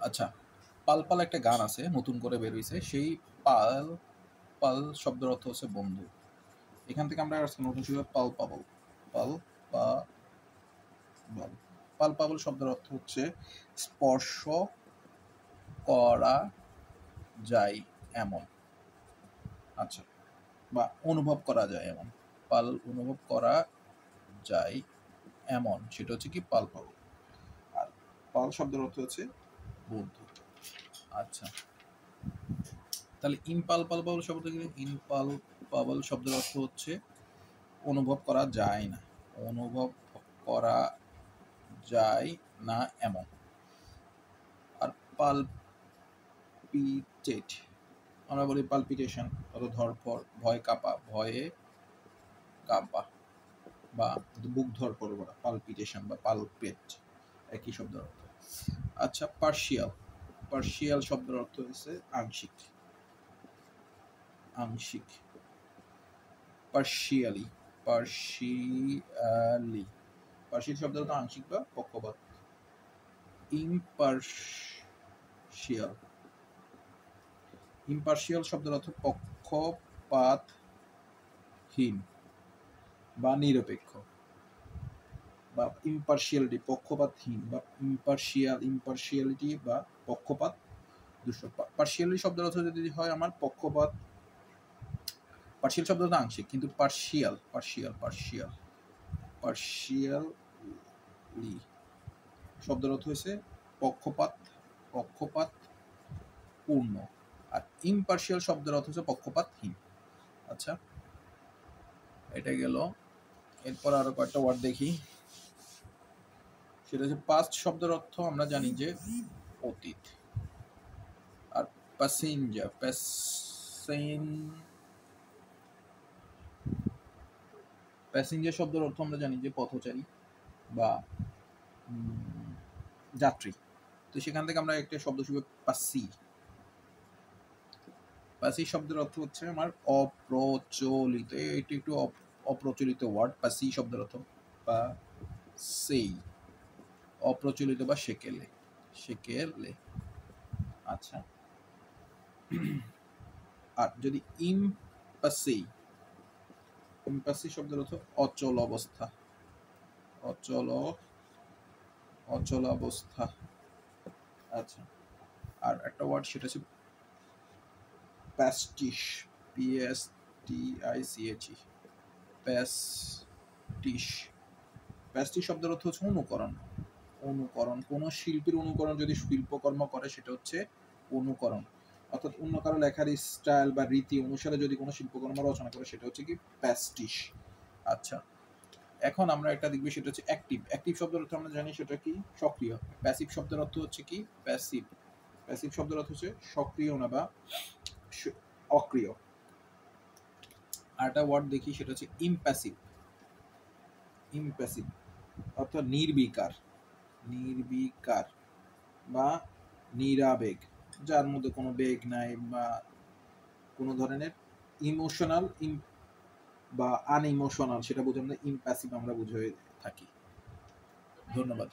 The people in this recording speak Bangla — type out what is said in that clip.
আচ্ছা, পাল পাল একটা গান আছে নতুন করে বের হইছে। সেই পাল পাল শব্দের অর্থ হচ্ছে বন্ধু। এখান থেকে আমরা আজকে নতুন শিখব পাল পাবল। পাল পা বল। পাল পাবল শব্দের অর্থ হচ্ছে স্পর্শ করা যায় এমন। আচ্ছা, বা অনুভব করা যায় এমন। পাল অনুভব করা যায় এমন, সেটা হচ্ছে কি পাল পাবল। আর পাল শব্দের অর্থ হচ্ছে বন্ধু। আচ্ছা, তাহলে ইনপালপাবল শব্দ কি? ইনপালপাবল শব্দের অর্থ হচ্ছে অনুভব করা যায় না, অনুভব করা যায় না এমন। আর পালপিটেট, আমরা বলি পালপিটেশন, অত ধরপড়, ভয় কাঁপা, ভয়ে কাঁপা, বা বুক ধরপড় করা, পালপিটেশন বা পালপেট একই শব্দের অর্থ। আচ্ছা, পার্শিয়াল। পার্শিয়াল শব্দের অর্থ হচ্ছে আংশিক। আংশিক, পার্শিয়ালি, পার্শিয়ালি, পার্শিয়াল শব্দের অর্থ আংশিক বা পক্ষপাত। ইম্পার্শিয়াল, ইম্পার্শিয়াল শব্দের অর্থ পক্ষপাতহীন বা নিরপেক্ষ, বা ইম্পার্শিয়ালিটি পক্ষপাতহীন, বা ইম্পার্শিয়ালিটি বা পক্ষপাত দুষ্ট। পার্শিয়ালি শব্দের অর্থ যদি হয় আমার পক্ষপাত, পার্শিয়াল শব্দ তো আংশিক, কিন্তু পার্শিয়াল পার্শিয়াল পার্শিয়াল পার্শিয়ালি শব্দের অর্থ হচ্ছে পক্ষপাত, পক্ষপাত পূর্ণ। আর ইম্পার্শিয়াল শব্দের অর্থ হচ্ছে পক্ষপাতহীন। আচ্ছা, এটা গেল। এরপর আরো কয়েকটা ওয়ার্ড দেখি। সেটা হচ্ছে পাস্ট শব্দের অর্থ আমরা জানি যে অতীত। আর প্যাসেঞ্জার, প্যাসেঞ্জার শব্দের অর্থ আমরা জানি যে পথচারী বা যাত্রী। তো সেখান থেকে আমরা একটা শব্দ শিখব পাসি। পাসি শব্দের অর্থ হচ্ছে আমার অপ্রচলিত, এটি একটু অপ্রচলিত ওয়ার্ড। পাসি শব্দের অর্থ বা সেই অপ্রচলিত বা সেকেলে, সেকেলে। আচ্ছা, আর যদি ইম্পাসি, ইম্পাসি শব্দের অর্থ অচল অবস্থা, অচল অচল অবস্থা। আচ্ছা, আর একটা ওয়ার্ড সেটা হচ্ছে প্যাস্টিশ, PSTICHE, প্যাস্টিশ। প্যাস্টিশ শব্দের অর্থ হচ্ছে অনুকরণ। অনুকরণ, কোন শিল্পীর অনুকরণ যদি শিল্পকর্ম করে সেটা হচ্ছে অনুকরণ। অর্থাৎ অন্য কারো লেখার স্টাইল বা রীতি অনুসারে যদি কোনো শিল্পকর্ম রচনা করে সেটা হচ্ছে কি প্যাস্টিশ। আচ্ছা, এখন আমরা একটা দেখবি সেটা হচ্ছে অ্যাক্টিভ। অ্যাক্টিভ শব্দের অর্থ আমরা জানি সেটা কি সক্রিয়। প্যাসিভ শব্দের অর্থ হচ্ছে কি প্যাসিভ। প্যাসিভ শব্দের অর্থ হচ্ছে সক্রিয় না বা অক্রিয়। আরেকটা ওয়ার্ড দেখি সেটা হচ্ছে ইমপ্যাসিভ। ইমপ্যাসিভ অর্থাৎ নির্বিকার, নির্বিকার বা নিরাবেগ, যার মধ্যে কোনো বেগ নাই বা কোনো ধরনের ইমোশনাল বা আনইমোশনাল, সেটা বোঝানো ইমপ্যাসিভ আমরা বুঝে থাকি। ধন্যবাদ।